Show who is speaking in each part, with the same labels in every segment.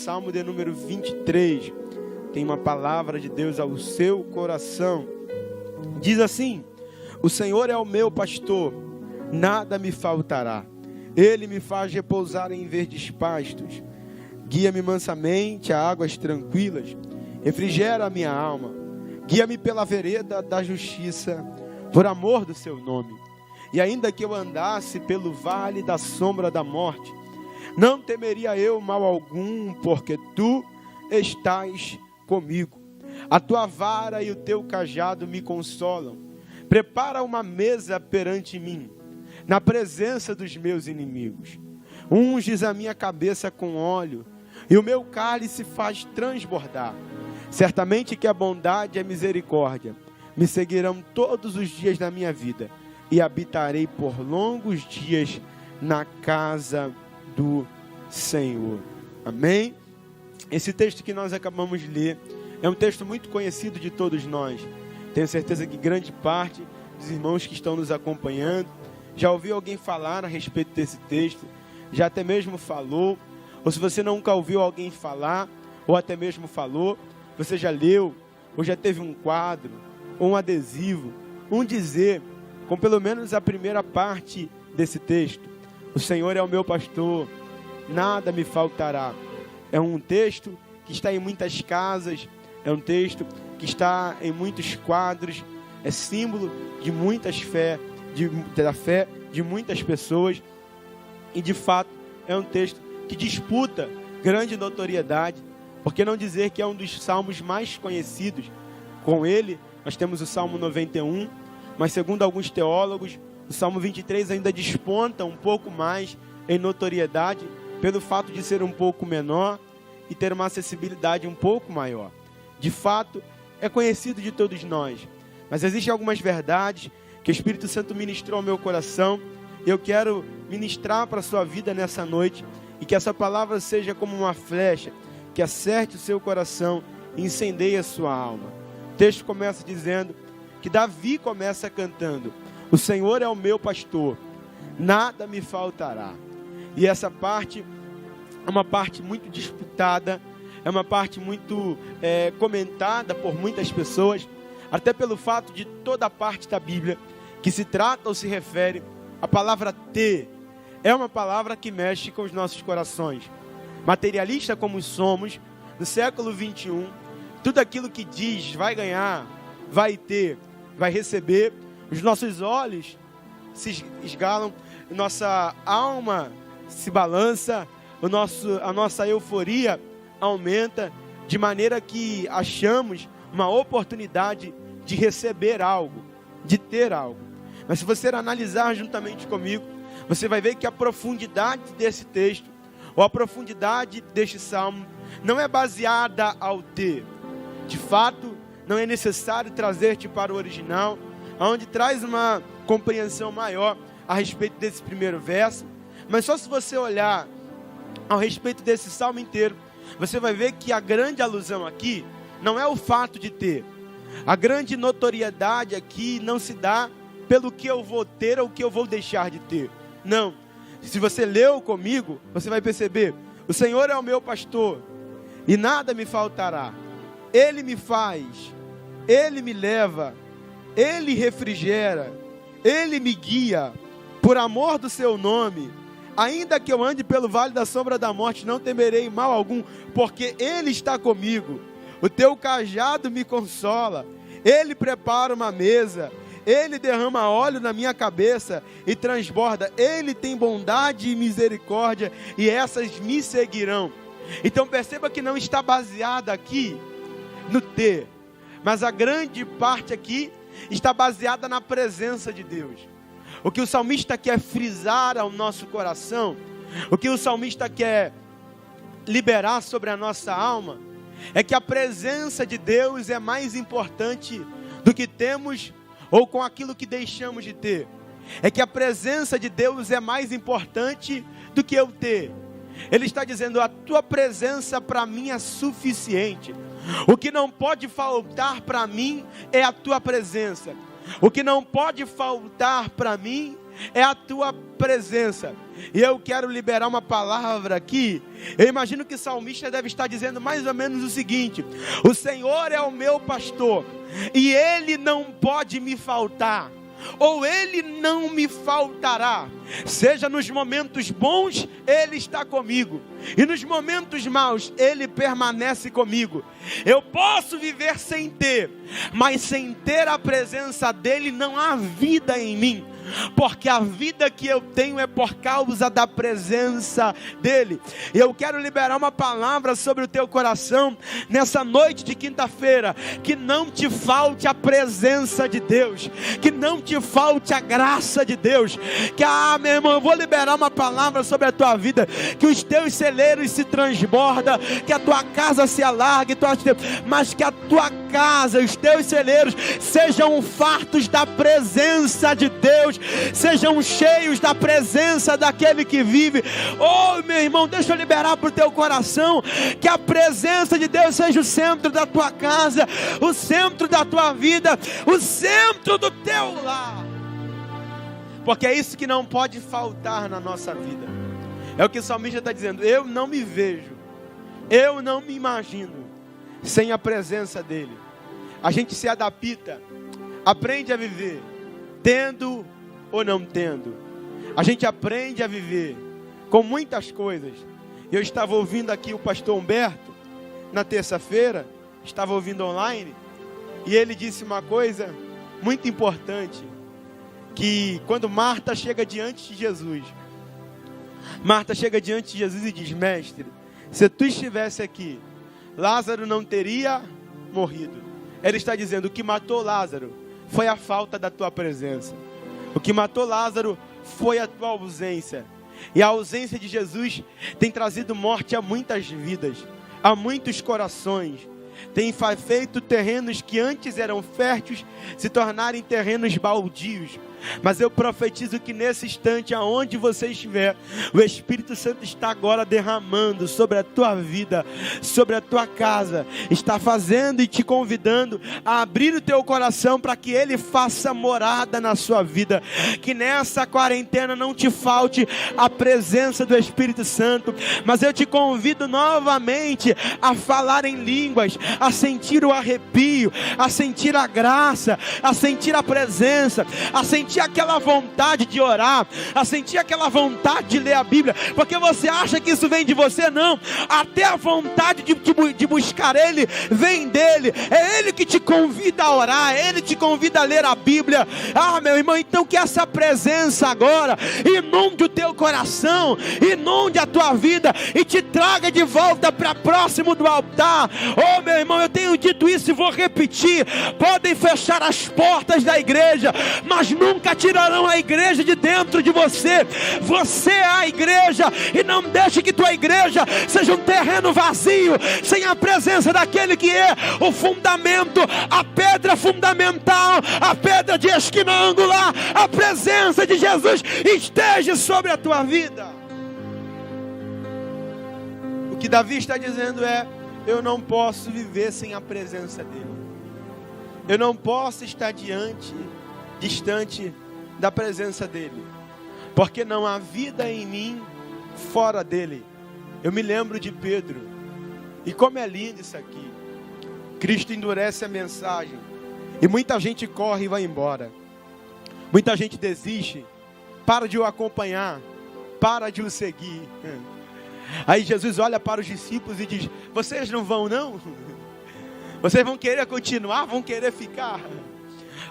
Speaker 1: Salmo de número 23. Tem uma palavra de Deus ao seu coração. Diz assim: o Senhor é o meu pastor, nada me faltará. Ele me faz repousar em verdes pastos. Guia-me mansamente a águas tranquilas. Refrigera a minha alma. Guia-me pela vereda da justiça, por amor do seu nome. E ainda que eu andasse pelo vale da sombra da morte, não temeria eu mal algum, porque tu estás comigo. A tua vara e o teu cajado me consolam. Prepara uma mesa perante mim, na presença dos meus inimigos. Unges a minha cabeça com óleo, e o meu cálice faz transbordar. Certamente que a bondade e a misericórdia me seguirão todos os dias da minha vida, e habitarei por longos dias na casa do Senhor. Amém? Esse texto que nós acabamos de ler é um texto muito conhecido de todos nós. Tenho certeza que grande parte dos irmãos que estão nos acompanhando já ouviu alguém falar a respeito desse texto, já até mesmo falou, ou se você nunca ouviu alguém falar, ou até mesmo falou, você já leu, ou já teve um quadro, ou um adesivo, um dizer, com pelo menos a primeira parte desse texto: o Senhor é o meu pastor, nada me faltará. É um texto que está em muitas casas, é um texto que está em muitos quadros, é símbolo de muitas fé, da fé de muitas pessoas, e de fato é um texto que disputa grande notoriedade, por que não dizer que é um dos salmos mais conhecidos? Com ele, nós temos o Salmo 91, mas segundo alguns teólogos, o Salmo 23 ainda desponta um pouco mais em notoriedade, pelo fato de ser um pouco menor e ter uma acessibilidade um pouco maior. De fato, é conhecido de todos nós, mas existem algumas verdades que o Espírito Santo ministrou ao meu coração, e eu quero ministrar para a sua vida nessa noite, e que essa palavra seja como uma flecha, que acerte o seu coração e incendeie a sua alma. O texto começa dizendo que Davi começa cantando: o Senhor é o meu pastor, nada me faltará. E essa parte é uma parte muito disputada, é uma parte muito comentada por muitas pessoas, até pelo fato de toda a parte da Bíblia que se trata ou se refere à palavra ter, é uma palavra que mexe com os nossos corações. Materialista como somos, no século 21, tudo aquilo que diz vai ganhar, vai ter, vai receber, os nossos olhos se esgalam, nossa alma se balança, a nossa euforia aumenta, de maneira que achamos uma oportunidade de receber algo, de ter algo. Mas se você analisar juntamente comigo, você vai ver que a profundidade desse texto, ou a profundidade deste salmo, não é baseada ao ter. De fato, não é necessário trazer-te para o original, onde traz uma compreensão maior a respeito desse primeiro verso. Mas só se você olhar ao respeito desse salmo inteiro, você vai ver que a grande alusão aqui não é o fato de ter. A grande notoriedade aqui não se dá pelo que eu vou ter ou o que eu vou deixar de ter. Não. Se você leu comigo, você vai perceber: o Senhor é o meu pastor e nada me faltará. Ele me faz, Ele me leva, Ele refrigera, Ele me guia, por amor do seu nome. Ainda que eu ande pelo vale da sombra da morte, não temerei mal algum, porque Ele está comigo. O teu cajado me consola. Ele prepara uma mesa, Ele derrama óleo na minha cabeça e transborda. Ele tem bondade e misericórdia, e essas me seguirão. Então perceba que não está baseada aqui no ter, mas a grande parte aqui está baseada na presença de Deus. O que o salmista quer frisar ao nosso coração, o que o salmista quer liberar sobre a nossa alma, é que a presença de Deus é mais importante do que temos ou com aquilo que deixamos de ter. É que a presença de Deus é mais importante do que eu ter. Ele está dizendo: a tua presença para mim é suficiente. O que não pode faltar para mim é a tua presença. O que não pode faltar para mim é a tua presença. E eu quero liberar uma palavra aqui. Eu imagino que o salmista deve estar dizendo mais ou menos o seguinte: o Senhor é o meu pastor, e Ele não pode me faltar, ou Ele não me faltará. Seja nos momentos bons, Ele está comigo, e nos momentos maus, Ele permanece comigo. Eu posso viver sem ter, mas sem ter a presença dEle não há vida em mim, porque a vida que eu tenho é por causa da presença dEle. Eu quero liberar uma palavra sobre o teu coração nessa noite de quinta-feira: que não te falte a presença de Deus, que não te falte a graça de Deus. Que, meu irmão, eu vou liberar uma palavra sobre a tua vida, que os teus celeiros se transbordam, que a tua casa se alargue, mas que a tua casa, os teus celeiros sejam fartos da presença de Deus, sejam cheios da presença daquele que vive. Oh, meu irmão, deixa eu liberar para o teu coração, que a presença de Deus seja o centro da tua casa, o centro da tua vida, o centro do teu lar, porque é isso que não pode faltar na nossa vida. É o que o salmista está dizendo: eu não me vejo, eu não me imagino sem a presença dEle. A gente se adapta, aprende a viver, tendo ou não tendo. A gente aprende a viver com muitas coisas. Eu estava ouvindo aqui o pastor Humberto na terça-feira, estava ouvindo online, e ele disse uma coisa muito importante, que quando Marta chega diante de Jesus, Marta chega diante de Jesus e diz: mestre, se tu estivesse aqui, Lázaro não teria morrido. Ele está dizendo: o que matou Lázaro foi a falta da tua presença. O que matou Lázaro foi a tua ausência. E a ausência de Jesus tem trazido morte a muitas vidas, a muitos corações. Tem feito terrenos que antes eram férteis se tornarem terrenos baldios. Mas eu profetizo que nesse instante, aonde você estiver, o Espírito Santo está agora derramando sobre a tua vida, sobre a tua casa, está fazendo e te convidando a abrir o teu coração para que Ele faça morada na sua vida. Que nessa quarentena não te falte a presença do Espírito Santo, mas eu te convido novamente a falar em línguas, a sentir o arrepio, a sentir a graça, a sentir a presença, a sentir aquela vontade de orar, a sentir aquela vontade de ler a Bíblia, porque você acha que isso vem de você? Não, até a vontade de buscar Ele vem dEle. É Ele que te convida a orar, Ele te convida a ler a Bíblia. Meu irmão, então que essa presença agora inunde o teu coração, inunde a tua vida e te traga de volta para próximo do altar. Oh, meu irmão, eu tenho dito isso e vou repetir: podem fechar as portas da igreja, mas nunca tirarão a igreja de dentro de você. Você é a igreja, e não deixe que tua igreja seja um terreno vazio, sem a presença daquele que é o fundamento, a pedra fundamental, a pedra de esquina angular. A presença de Jesus esteja sobre a tua vida. O que Davi está dizendo é: eu não posso viver sem a presença dele. Eu não posso estar distante da presença dele, porque não há vida em mim fora dele. Eu me lembro de Pedro, e como é lindo isso aqui. Cristo endurece a mensagem, e muita gente corre e vai embora. Muita gente desiste, para de o acompanhar, para de o seguir. Aí Jesus olha para os discípulos e diz: vocês não vão não? Vocês vão querer continuar? Vão querer ficar?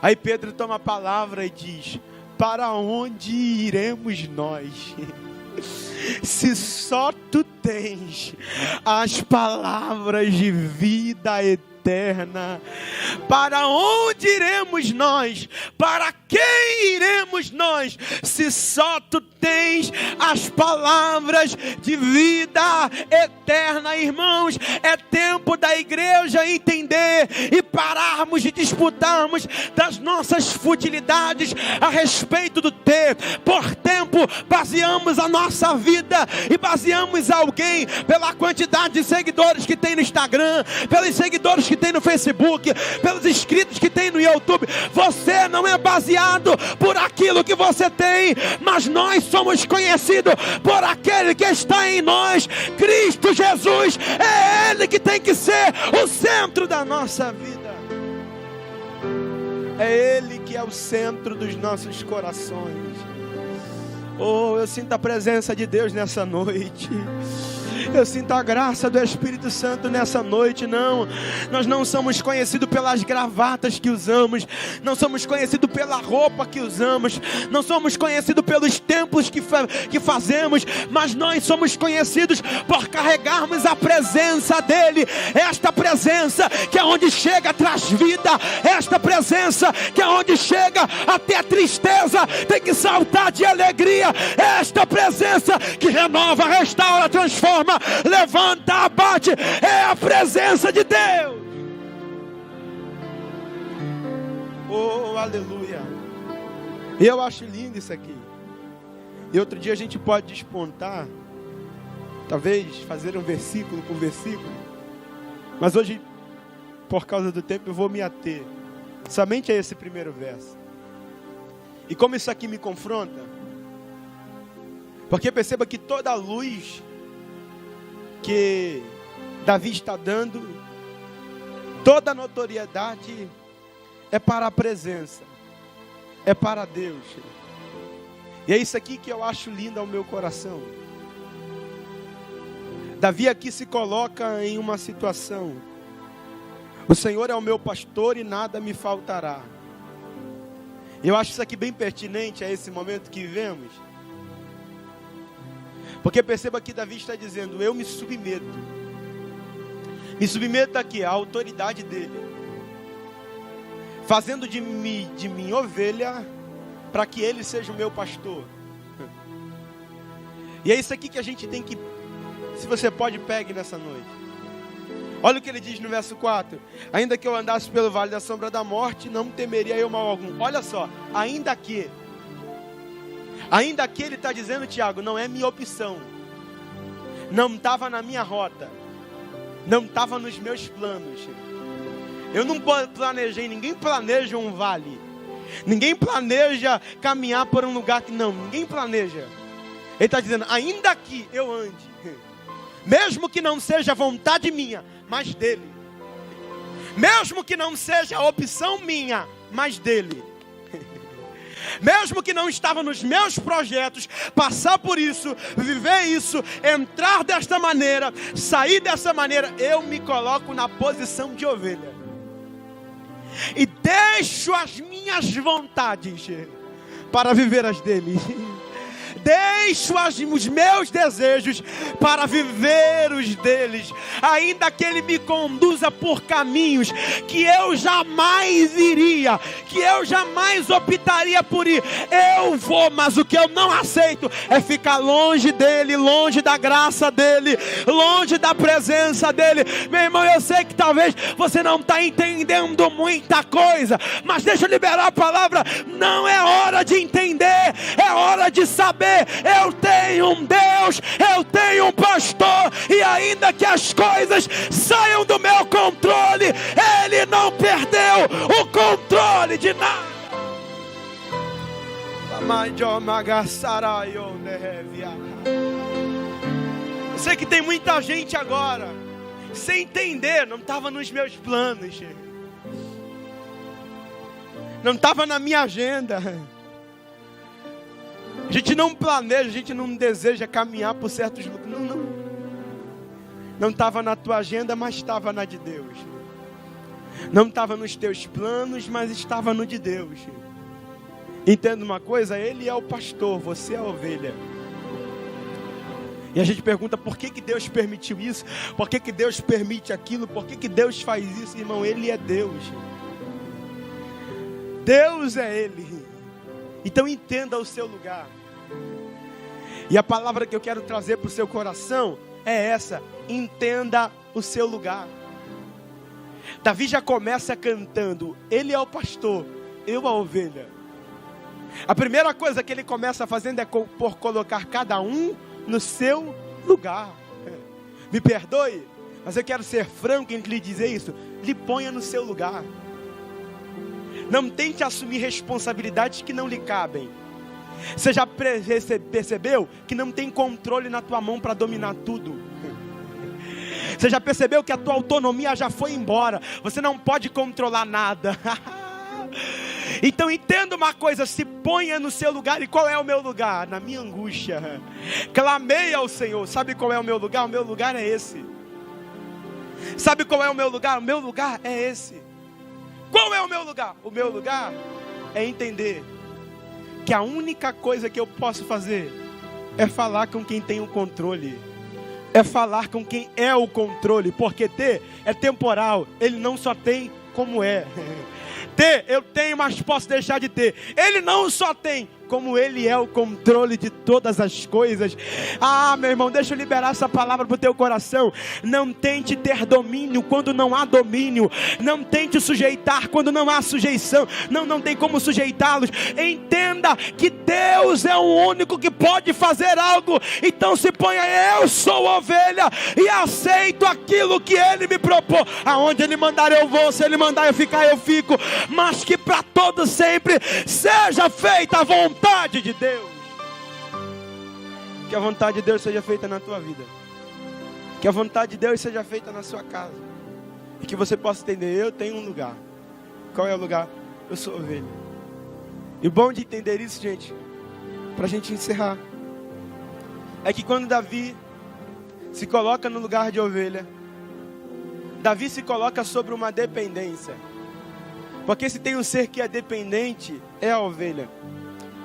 Speaker 1: Aí Pedro toma a palavra e diz: para onde iremos nós? Se só tu tens as palavras de vida eterna, para onde iremos nós? Para quem iremos nós? Se só tu tens as palavras de vida eterna. Irmãos, é tempo da igreja entender e pararmos de disputarmos das nossas futilidades a respeito do ter. Por tempo baseamos a nossa vida e baseamos alguém pela quantidade de seguidores que tem no Instagram, pelos seguidores que tem no Facebook, pelos inscritos que tem no YouTube. Você não é baseado por aquilo aquilo que você tem, mas nós somos conhecidos por aquele que está em nós, Cristo Jesus. É Ele que tem que ser o centro da nossa vida. É Ele que é o centro dos nossos corações. Oh, eu sinto a presença de Deus nessa noite. Eu sinto a graça do Espírito Santo nessa noite. Não, nós não somos conhecidos pelas gravatas que usamos, não somos conhecidos pela roupa que usamos, não somos conhecidos pelos templos que fazemos, mas nós somos conhecidos por carregarmos a presença dEle. Esta presença que é onde chega traz vida, esta presença que é onde chega até a tristeza tem que saltar de alegria, esta presença que renova, restaura, transforma, levanta, abate, é a presença de Deus. Oh, aleluia. Eu acho lindo isso aqui. E outro dia a gente pode despontar, talvez fazer um versículo por versículo, mas hoje, por causa do tempo, eu vou me ater somente a esse primeiro verso. E como isso aqui me confronta, porque perceba que toda a luz que Davi está dando, toda a notoriedade é para a presença, é para Deus. E é isso aqui que eu acho lindo ao meu coração. Davi aqui se coloca em uma situação: o Senhor é o meu pastor e nada me faltará. Eu acho isso aqui bem pertinente a esse momento que vivemos. Porque perceba que Davi está dizendo: eu me submeto aqui à autoridade dele, fazendo de mim ovelha, para que ele seja o meu pastor. E é isso aqui que a gente tem que, se você pode, pegue nessa noite. Olha o que ele diz no verso 4: ainda que eu andasse pelo vale da sombra da morte, não temeria eu mal algum. Olha só, ainda que ele está dizendo, Tiago, não é minha opção, não estava na minha rota, não estava nos meus planos. Eu não planejei, ninguém planeja um vale, ninguém planeja caminhar por um lugar que não, ninguém planeja. Ele está dizendo, ainda que eu ande, mesmo que não seja vontade minha, mas dele, mesmo que não seja opção minha, mas dele, mesmo que não estava nos meus projetos, passar por isso, viver isso, entrar desta maneira, sair dessa maneira, eu me coloco na posição de ovelha e deixo as minhas vontades para viver as dele. Deixo os meus desejos para viver os deles, ainda que ele me conduza por caminhos que eu jamais iria, que eu jamais optaria por ir. Eu vou, mas o que eu não aceito é ficar longe dele, longe da graça dele, longe da presença dele. Meu irmão, eu sei que talvez você não está entendendo muita coisa, mas deixa eu liberar a palavra. Não é hora de entender, é hora de saber. Eu tenho um Deus, eu tenho um pastor, e ainda que as coisas saiam do meu controle, ele não perdeu o controle de nada. Eu sei que tem muita gente agora sem entender, não estava nos meus planos, não estava na minha agenda. A gente não planeja, a gente não deseja caminhar por certos lugares. Não estava na tua agenda, mas estava na de Deus. Não estava nos teus planos, mas estava no de Deus. Entenda uma coisa, ele é o pastor, você é a ovelha. E a gente pergunta, por que Deus permitiu isso? Por que Deus permite aquilo? Por que Deus faz isso? Irmão, ele é Deus. Deus é ele. Então entenda o seu lugar. E a palavra que eu quero trazer para o seu coração é essa: entenda o seu lugar. Davi já começa cantando, ele é o pastor, eu a ovelha. A primeira coisa que ele começa fazendo é por colocar cada um no seu lugar. Me perdoe, mas eu quero ser franco em lhe dizer isso: lhe ponha no seu lugar. Não tente assumir responsabilidades que não lhe cabem. Você já percebeu que não tem controle na tua mão para dominar tudo? Você já percebeu que a tua autonomia já foi embora? Você não pode controlar nada. Então entenda uma coisa, se ponha no seu lugar. E qual é o meu lugar? Na minha angústia clamei ao Senhor. Sabe qual é o meu lugar? O meu lugar é esse. Sabe qual é o meu lugar? O meu lugar é esse. Qual é o meu lugar? O meu lugar é entender que a única coisa que eu posso fazer é falar com quem tem o controle. É falar com quem é o controle. Porque ter é temporal. Ele não só tem como é. Ter, eu tenho, mas posso deixar de ter. Ele não só tem, como Ele é o controle de todas as coisas. Ah, meu irmão, deixa eu liberar essa palavra para o teu coração. Não tente ter domínio quando não há domínio. Não tente sujeitar quando não há sujeição. Não tem como sujeitá-los. Entenda que Deus é o único que pode fazer algo. Então se ponha, eu sou ovelha e aceito aquilo que Ele me propôs. Aonde Ele mandar eu vou, se Ele mandar eu ficar eu fico. Mas que para todos sempre seja feita a vontade de Deus. Que a vontade de Deus seja feita na tua vida. Que a vontade de Deus seja feita na sua casa. E que você possa entender, eu tenho um lugar. Qual é o lugar? Eu sou ovelha. E o bom de entender isso, gente, para a gente encerrar, é que quando Davi se coloca no lugar de ovelha, Davi se coloca sobre uma dependência. Porque se tem um ser que é dependente, é a ovelha.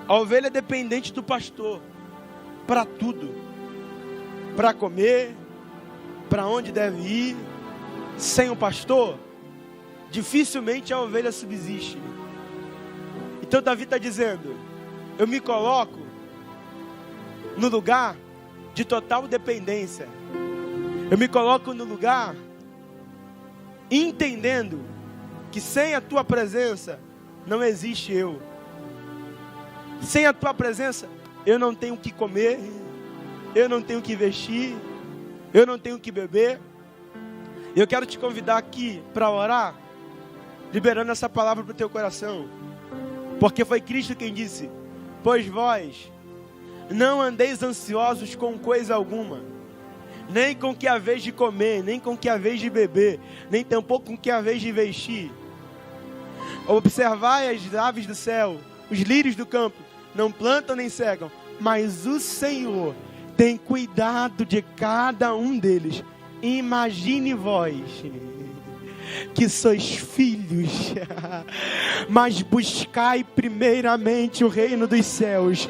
Speaker 1: A ovelha é dependente do pastor para tudo. Para comer, para onde deve ir. Sem o pastor, dificilmente a ovelha subsiste. Então Davi está dizendo, eu me coloco no lugar de total dependência. Eu me coloco no lugar entendendo que sem a tua presença não existe eu. Sem a tua presença eu não tenho o que comer, eu não tenho o que vestir, eu não tenho o que beber. Eu quero te convidar aqui para orar, liberando essa palavra para o teu coração. Porque foi Cristo quem disse, pois vós não andeis ansiosos com coisa alguma, nem com que haveis de comer, nem com que haveis de beber, nem tampouco com que haveis de vestir. Observai as aves do céu, os lírios do campo, não plantam nem cegam, mas o Senhor tem cuidado de cada um deles. Imagine vós, que sois filhos, mas buscai primeiramente o reino dos céus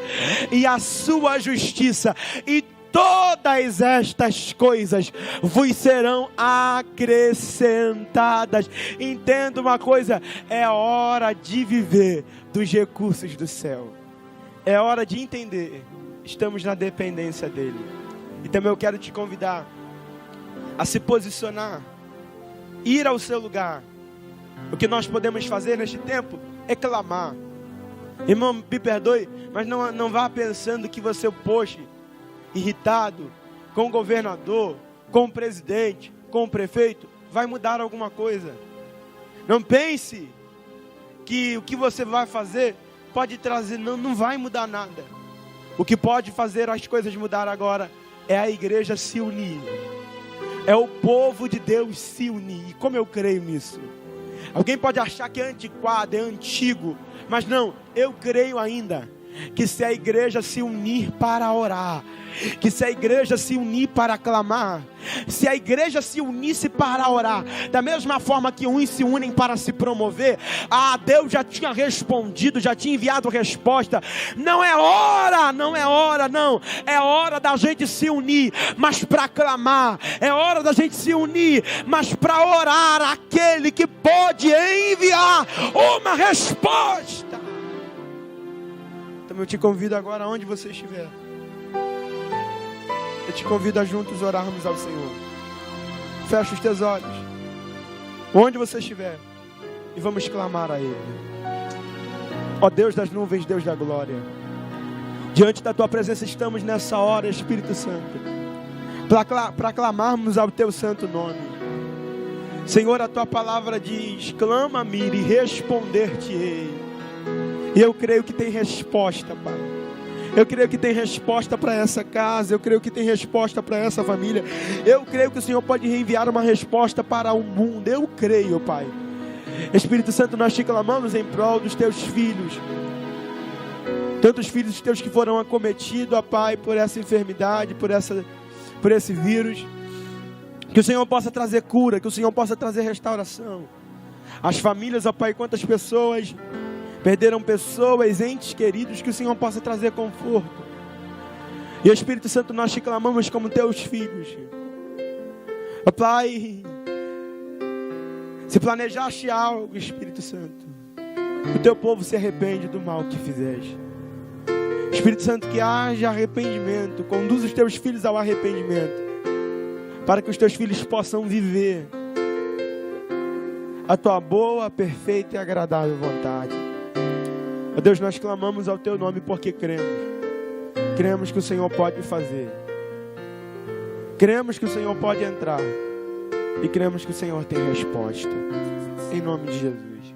Speaker 1: e a sua justiça, e todas estas coisas vos serão acrescentadas. Entenda uma coisa, é hora de viver dos recursos do céu. É hora de entender, estamos na dependência dele. E também eu quero te convidar a se posicionar, ir ao seu lugar. O que nós podemos fazer neste tempo é clamar. Irmão, me perdoe, mas não vá pensando que você, poxa, irritado com o governador, com o presidente, com o prefeito, vai mudar alguma coisa. Não pense que o que você vai fazer pode trazer, não vai mudar nada. O que pode fazer as coisas mudar agora é a igreja se unir. É o povo de Deus se unir. E como eu creio nisso? Alguém pode achar que é antiquado, é antigo, mas não, eu creio ainda que se a igreja se unir para orar, que se a igreja se unir para clamar, se a igreja se unisse para orar, da mesma forma que uns se unem para se promover, Deus já tinha respondido, já tinha enviado resposta. Não é hora, não, é hora da gente se unir, mas para clamar, é hora da gente se unir, mas para orar aquele que pode enviar uma resposta. Então eu te convido agora, onde você estiver, eu te convido a juntos orarmos ao Senhor. Fecha os teus olhos, onde você estiver, e vamos clamar a Ele. Ó Deus das nuvens, Deus da glória, diante da Tua presença estamos nessa hora, Espírito Santo, para clamarmos ao Teu santo nome. Senhor, a tua palavra diz: clama-me e responder-te-ei. E eu creio que tem resposta, Pai. Eu creio que tem resposta para essa casa. Eu creio que tem resposta para essa família. Eu creio que o Senhor pode enviar uma resposta para o mundo. Eu creio, Pai. Espírito Santo, nós te clamamos em prol dos teus filhos. Tantos filhos teus que foram acometidos, ó Pai, por essa enfermidade, por esse vírus. Que o Senhor possa trazer cura, que o Senhor possa trazer restauração. As famílias, ó Pai, quantas pessoas perderam pessoas, entes queridos, que o Senhor possa trazer conforto. E Espírito Santo, nós te clamamos como teus filhos. Ó Pai, se planejaste algo, Espírito Santo, o teu povo se arrepende do mal que fizeste. Espírito Santo, que haja arrependimento, conduz os teus filhos ao arrependimento, para que os teus filhos possam viver a tua boa, perfeita e agradável vontade. Ó Deus, nós clamamos ao teu nome porque cremos. Cremos que o Senhor pode fazer. Cremos que o Senhor pode entrar. E cremos que o Senhor tem resposta. Em nome de Jesus.